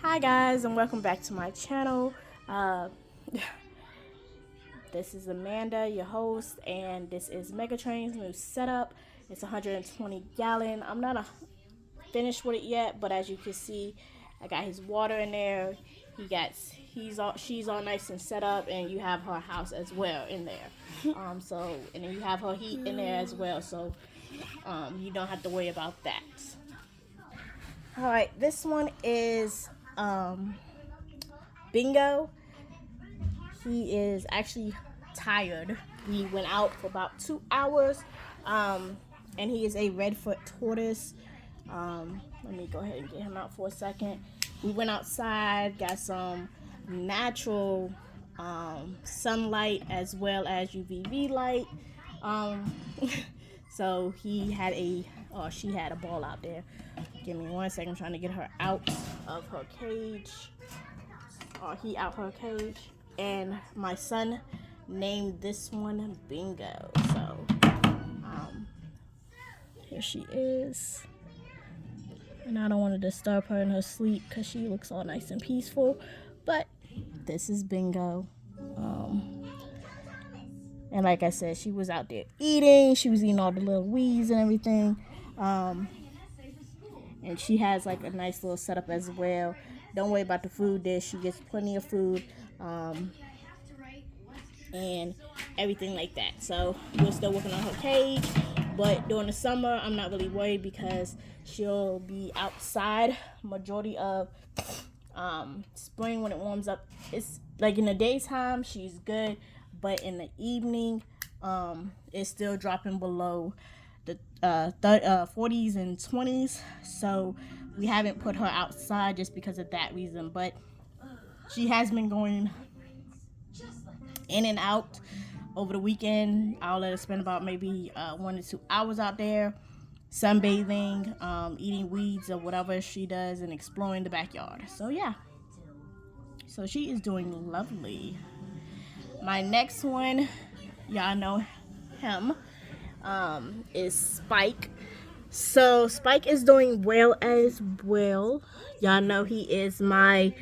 Hi guys, and welcome back to my channel. Uh, this is Amanda, your host, and this is Megatrain's new setup. It's 120 gallon. I'm not finished with it yet, but as you can see, I got his water in there. She's all nice and set up, and you have her house as well in there. And then you have her heat in there as well, so you don't have to worry about that. All right, this one is Bingo. He is actually tired. We went out for about 2 hours, and he is a Redfoot tortoise. Let me go ahead and get him out for a second. We went outside, got some natural sunlight as well as UVB light. So she had a ball out there. Give me 1 second, I'm trying to get her out of her cage. He out her cage. And my son named this one Bingo. So here she is. And I don't want to disturb her in her sleep because she looks all nice and peaceful. But this is Bingo. And like I said, she was out there eating. She was eating all the little weeds and everything. And she has like a nice little setup as well. Don't worry about the food dish. She gets plenty of food. And everything like that. So we're still working on her cage, but during the summer I'm not really worried because she'll be outside majority of spring when it warms up. It's like in the daytime she's good, but in the evening it's still dropping below the 40s and 20s, so we haven't put her outside just because of that reason. But she has been going in and out over the weekend. I'll let her spend about maybe 1 to 2 hours out there sunbathing, eating weeds or whatever she does, and exploring the backyard. So yeah, so she is doing lovely. My next one, y'all know him, is Spike. So Spike is doing well as well. Y'all know he is my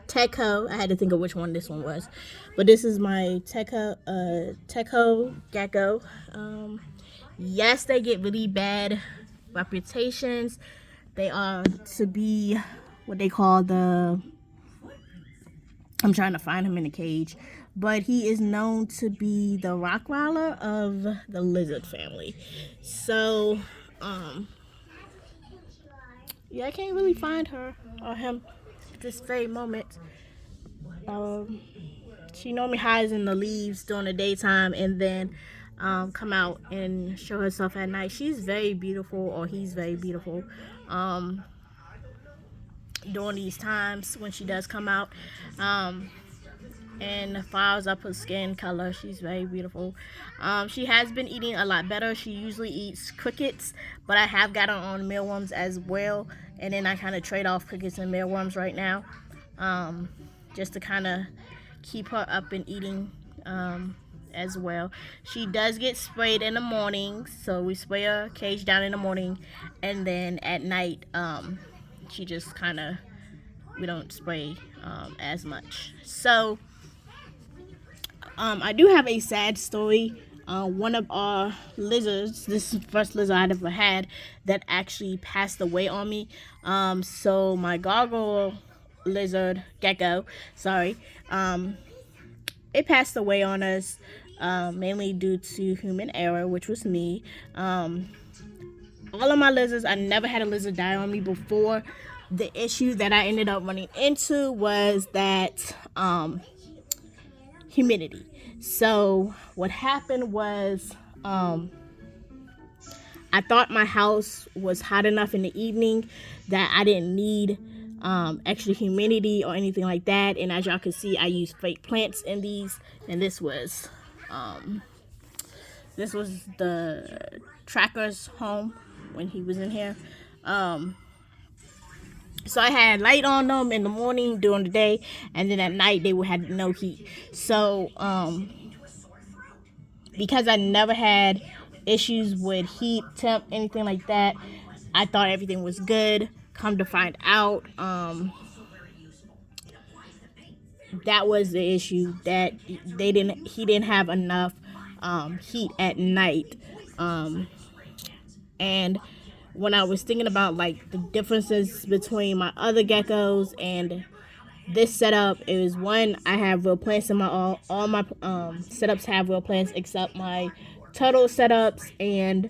Techo. I had to think of which one this one was, but this is my Techo gecko. Yes, they get really bad reputations. They are to be what they call the. I'm trying to find him in the cage, but he is known to be the Rottweiler of the lizard family. So, yeah, I can't really find her or him at this very moment. She normally hides in the leaves during the daytime and then come out and show herself at night. She's very beautiful, or he's very beautiful during these times when she does come out. And fires up her skin color. She's very beautiful. She has been eating a lot better. She usually eats crickets, but I have got her on mealworms as well, and then I kind of trade off crickets and mealworms right now, just to kind of keep her up and eating as well. She does get sprayed in the morning, so we spray her cage down in the morning, and then at night she just kind of, we don't spray as much. So I do have a sad story. One of our lizards, this is the first lizard I'd ever had that actually passed away on me. So my gargoyle lizard, gecko, sorry, it passed away on us, mainly due to human error, which was me. All of my lizards, I never had a lizard die on me before. The issue that I ended up running into was that humidity. So what happened was I thought my house was hot enough in the evening that I didn't need extra humidity or anything like that. And as y'all can see, I used fake plants in these, and this was the tracker's home when he was in here. So I had light on them in the morning, during the day, and then at night they would have no heat. So because I never had issues with heat, temp, anything like that, I thought everything was good. come to find out, that was the issue, that he didn't have enough heat at night. And when I was thinking about like the differences between my other geckos and this setup, it was one, I have real plants in my all my setups have real plants except my turtle setups, and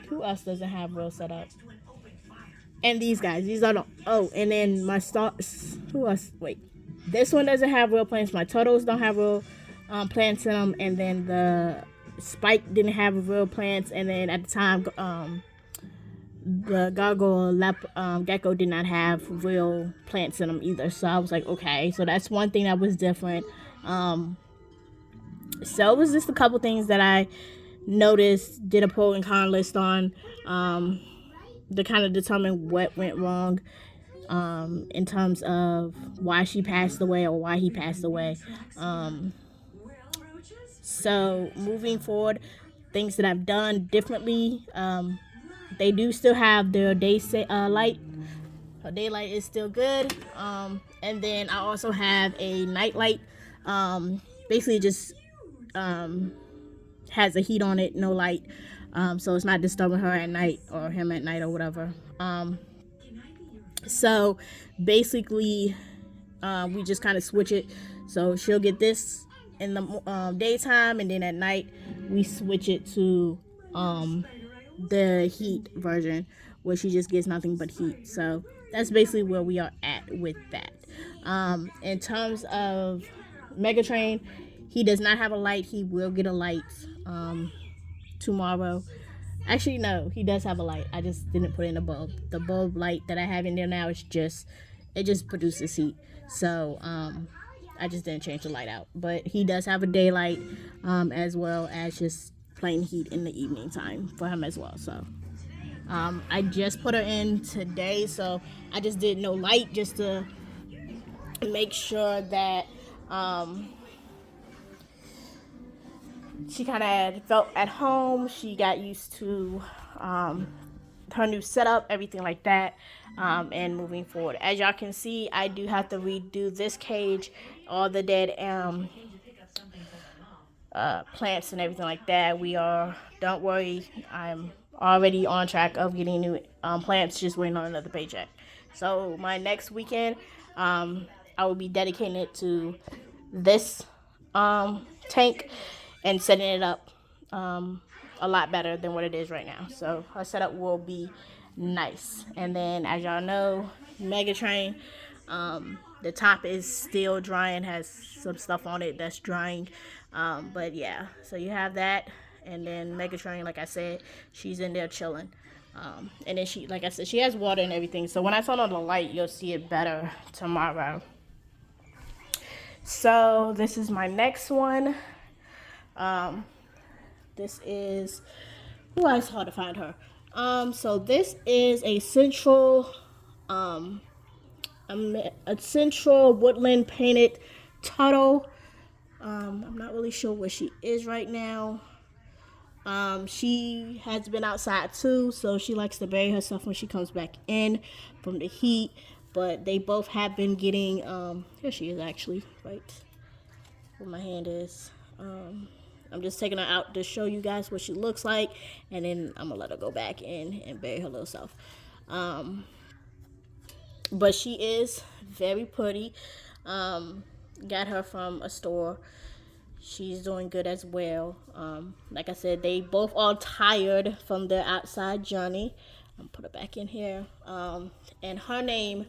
who else doesn't have real setup? And these guys, these are the, oh, and then my stars, who else? Wait, this one doesn't have real plants. My turtles don't have real plants in them, and then the spike didn't have real plants, and then at the time the gargoyle gecko did not have real plants in them either. So I was like, okay, so that's one thing that was different. So it was just a couple things that I noticed, did a pro and con list on, to kind of determine what went wrong, in terms of why she passed away or why he passed away. So moving forward, things that I've done differently, they do still have their light. Her daylight is still good. And then I also have a night light. Basically just has a heat on it, no light. So it's not disturbing her at night or him at night or whatever. So basically, we just kind of switch it. So she'll get this in the daytime, and then at night we switch it to the heat version, where she just gets nothing but heat. So that's basically where we are at with that. In terms of Megatrain, he does not have a light. He will get a light tomorrow. Actually, no, he does have a light. I just didn't put in a bulb. The bulb light that I have in there now is it just produces heat. So I just didn't change the light out. But he does have a daylight, as well as just plain heat in the evening time for him as well. So I just put her in today, so I just did no light just to make sure that she kind of felt at home. She got used to her new setup, everything like that, and moving forward. As y'all can see, I do have to redo this cage, all the dead plants and everything like that. Don't worry, I'm already on track of getting new plants, just waiting on another paycheck. So my next weekend, I will be dedicating it to this tank and setting it up a lot better than what it is right now. So her setup will be nice. And then, as y'all know, Megatrain, the top is still drying, has some stuff on it that's drying. But yeah, so you have that. And then Megatrain, like I said, she's in there chilling. And then she, like I said, she has water and everything. So when I turn on the light, you'll see it better tomorrow. So this is my next one. This is, it's hard to find her. So this is a central woodland painted turtle. I'm not really sure where she is right now. She has been outside too, so she likes to bury herself when she comes back in from the heat. But they both have been getting, here she is actually, right where my hand is. I'm just taking her out to show you guys what she looks like, and then I'm gonna let her go back in and bury her little self. But she is very pretty. Got her from a store. She's doing good as well. Like I said, they both are tired from their outside journey. I'm gonna put her back in here. And her name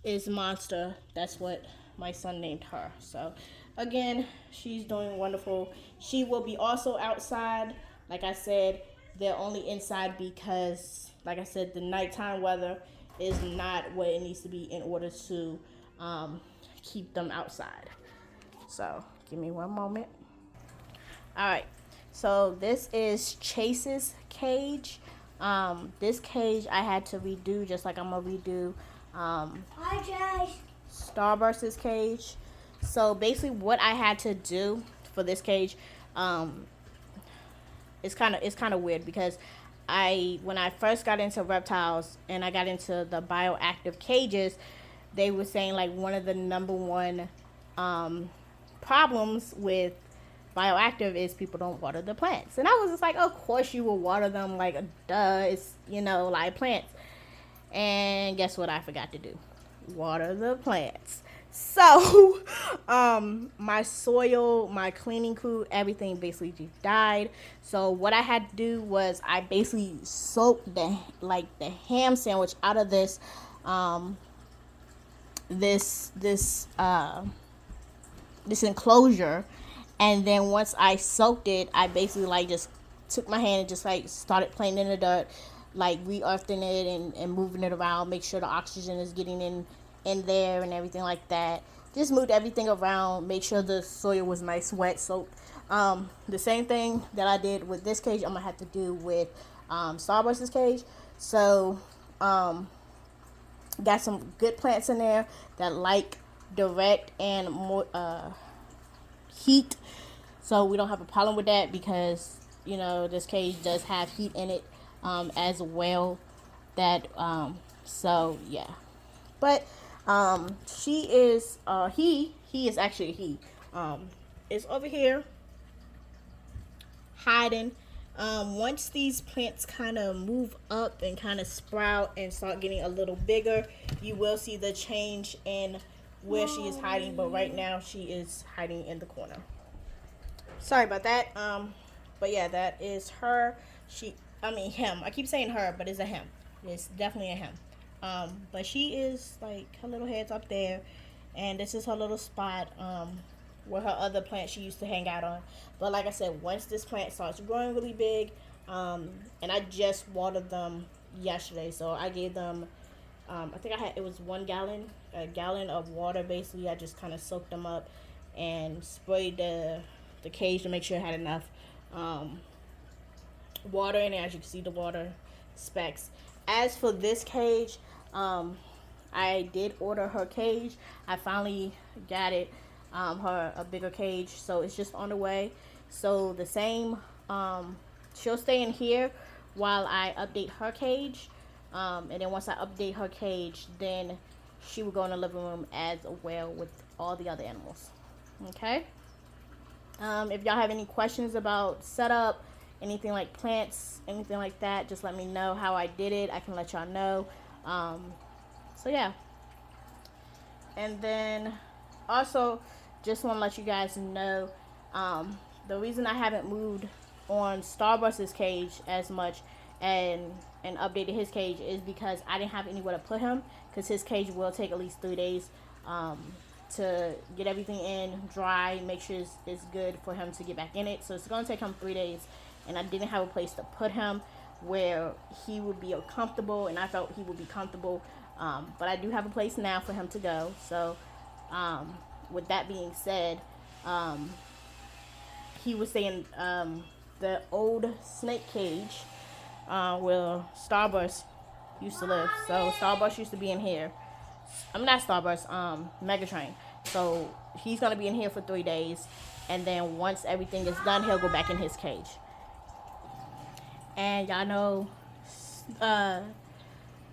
is Monster. That's what my son named her. So again, she's doing wonderful. She will be also outside. Like I said, they're only inside because, like I said, the nighttime weather is not what it needs to be in order to keep them outside. So give me one moment. All right, so this is Chase's cage. This cage I had to redo, just like I'm gonna redo hi Chase, Starburst's cage. So basically what I had to do for this cage, it's kind of weird because when I first got into reptiles and I got into the bioactive cages, they were saying like one of the number one problems with bioactive is people don't water the plants. And I was just like, of course you will water them, like duh, it's live plants. And guess what I forgot to do? Water the plants. So my soil, my cleaning crew, everything basically just died. So what I had to do was I basically soaked the ham sandwich out of this this enclosure, and then once I soaked it, I basically like just took my hand and just like started playing in the dirt, like re-earthing it and moving it around, make sure the oxygen is getting in there and everything like that. Just moved everything around, make sure the soil was nice, wet, soaked. The same thing that I did with this cage, I'm gonna have to do with Starburst's cage. So got some good plants in there that like direct and more heat, so we don't have a problem with that because this cage does have heat in it as well. That so yeah, but she is he is actually he is over here hiding. Once these plants kind of move up and kind of sprout and start getting a little bigger, you will see the change in where she is hiding. But right now she is hiding in the corner. Sorry about that. But yeah, that is her. Him. I keep saying her, but it's a him. It's definitely a him. But she is like, her little head's up there, and this is her little spot. Where her other plant she used to hang out on. But like I said, once this plant starts growing really big, and I just watered them yesterday, so I gave them, I think it was a gallon of water. Basically, I just kind of soaked them up and sprayed the cage to make sure it had enough water in it. As you can see, the water specks. As for this cage, I did order her cage. I finally got it. Her a bigger cage, so it's just on the way. So the same, she'll stay in here while I update her cage, and then once I update her cage, then she will go in the living room as well with all the other animals. Okay. If y'all have any questions about setup, anything like plants, anything like that, just let me know how I did it. I can let y'all know. So yeah. And then also, just want to let you guys know, the reason I haven't moved on Starburst's cage as much and updated his cage is because I didn't have anywhere to put him, because his cage will take at least 3 days to get everything in, dry, make sure it's good for him to get back in it. So it's going to take him 3 days, and I didn't have a place to put him where he would be comfortable, and I felt he would be comfortable. But I do have a place now for him to go. So with that being said, he was saying the old snake cage where Starburst used to live. So Starburst used to be in here. I'm not Starburst, Megatrain. So he's gonna be in here for 3 days, and then once everything is done, he'll go back in his cage. And y'all know,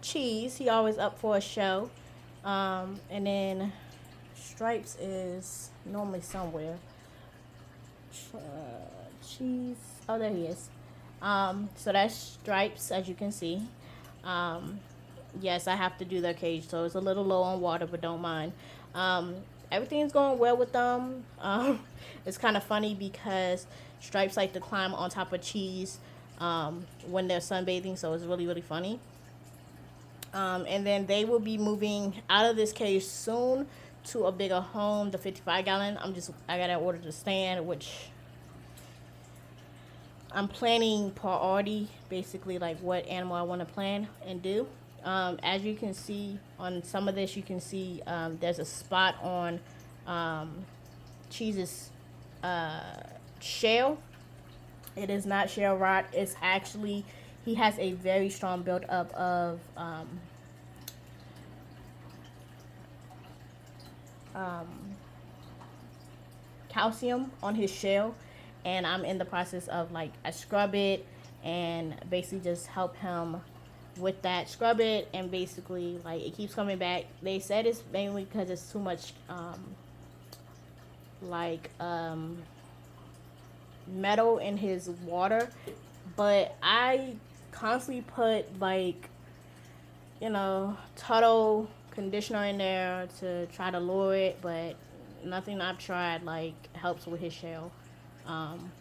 Cheese, he always up for a show. And then Stripes is normally somewhere. Cheese. Oh, there he is. So that's Stripes, as you can see. Yes, I have to do their cage, so it's a little low on water, but don't mind. Everything's going well with them. It's kind of funny because Stripes like to climb on top of Cheese when they're sunbathing, so it's really, really funny. And then they will be moving out of this cage soon to a bigger home, the 55-gallon. I gotta order the stand, which I'm planning priority, basically like what animal I want to plan and do. As you can see on some of this, you can see there's a spot on Cheese's shell. It is not shell rot. It's actually, he has a very strong build-up of calcium on his shell, and I'm in the process of, like, I scrub it and basically just help him with that. Scrub it, and basically like it keeps coming back. They said it's mainly because it's too much like metal in his water, but I constantly put like, you know, Tuttle conditioner in there to try to lure it, but nothing I've tried like helps with his shell. um,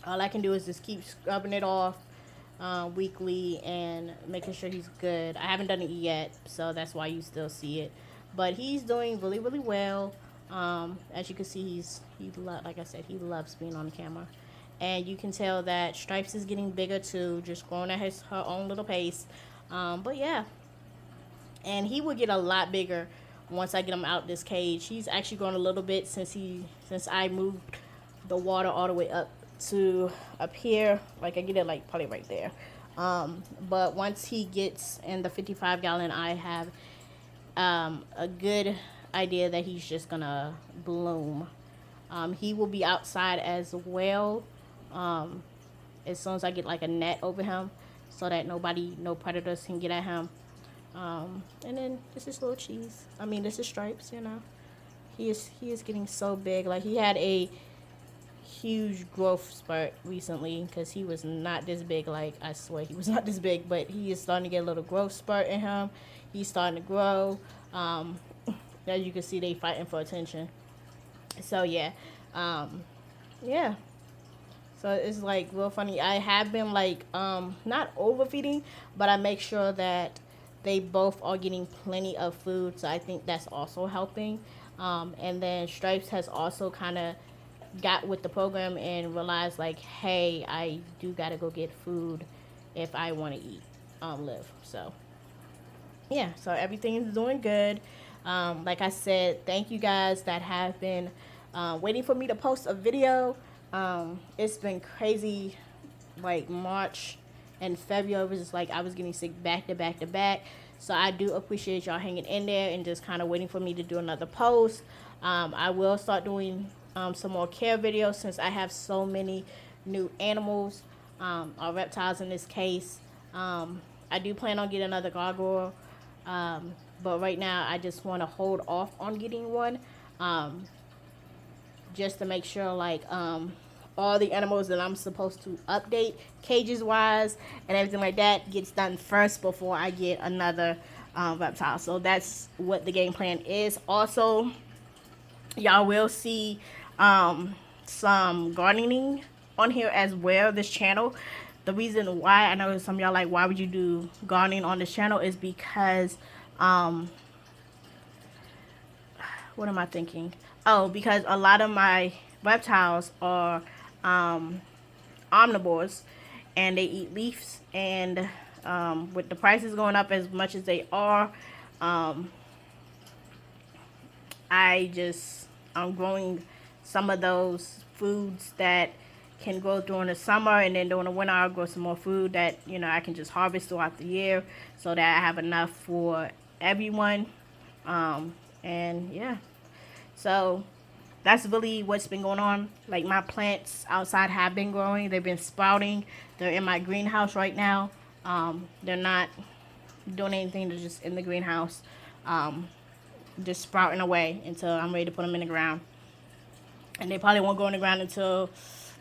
all I can do is just keep scrubbing it off weekly and making sure he's good. I haven't done it yet, so that's why you still see it. But he's doing really, really well. As you can see, like I said, he loves being on the camera, and you can tell that Stripes is getting bigger too, just growing at her own little pace. But yeah, and he will get a lot bigger once I get him out this cage. He's actually grown a little bit since I moved the water all the way up to up here. Like I get it like probably right there. But once he gets in the 55-gallon, I have a good idea that he's just gonna bloom. He will be outside as well. As soon as I get like a net over him, so that no predators can get at him. And then this is little Cheese. I mean, this is Stripes. You know, he is getting so big. Like he had a huge growth spurt recently because he was not this big. Like I swear he was not this big, but he is starting to get a little growth spurt in him. He's starting to grow. As you can see, they fighting for attention. So yeah, yeah. So it's like real funny. I have been like not overfeeding, but I make sure that they both are getting plenty of food. So I think that's also helping. And then Stripes has also kind of got with the program and realized like, hey, I do gotta go get food if I want to eat, live. So yeah, so everything is doing good. Like I said, thank you guys that have been waiting for me to post a video. It's been crazy. Like March and February was just like I was getting sick back to back to back. So I do appreciate y'all hanging in there and just kind of waiting for me to do another post. I will start doing some more care videos since I have so many new animals, or reptiles in this case. I do plan on getting another gargoyle, but right now I just want to hold off on getting one, just to make sure like all the animals that I'm supposed to update cages wise and everything like that gets done first before I get another reptile. So that's what the game plan is. Also, y'all will see some gardening on here as well, this channel. The reason why, I know some of y'all like, why would you do gardening on this channel, is because what am I thinking? Oh, because a lot of my reptiles are omnivores and they eat leaves, and with the prices going up as much as they are, I'm growing some of those foods that can grow during the summer, and then during the winter I'll grow some more food that, you know, I can just harvest throughout the year so that I have enough for everyone. And yeah, so that's really what's been going on. Like my plants outside have been growing. They've been sprouting. They're in my greenhouse right now. They're not doing anything. They're just in the greenhouse, just sprouting away until I'm ready to put them in the ground. And they probably won't go in the ground until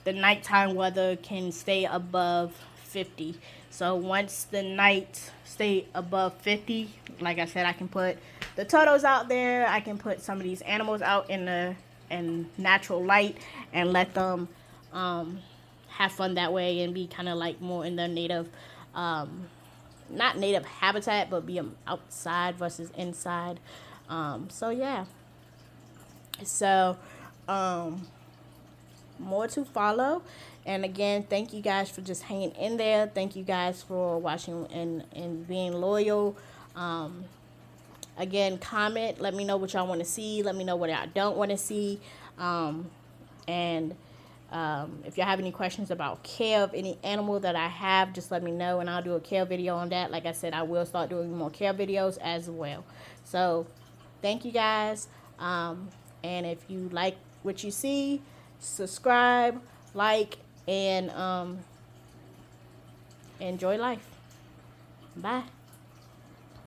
the nighttime weather can stay above 50. So once the night stay above 50, like I said, I can put the turtles out there. I can put some of these animals out in natural light and let them have fun that way and be kind of like more in their native, not native habitat, but be outside versus inside. So yeah. So more to follow. And again, thank you guys for just hanging in there. Thank you guys for watching and being loyal. Again, comment. Let me know what y'all want to see. Let me know what I don't want to see. And if y'all have any questions about care of any animal that I have, just let me know and I'll do a care video on that. Like I said, I will start doing more care videos as well. So thank you guys. And if you like what you see, subscribe, like, and enjoy life. Bye.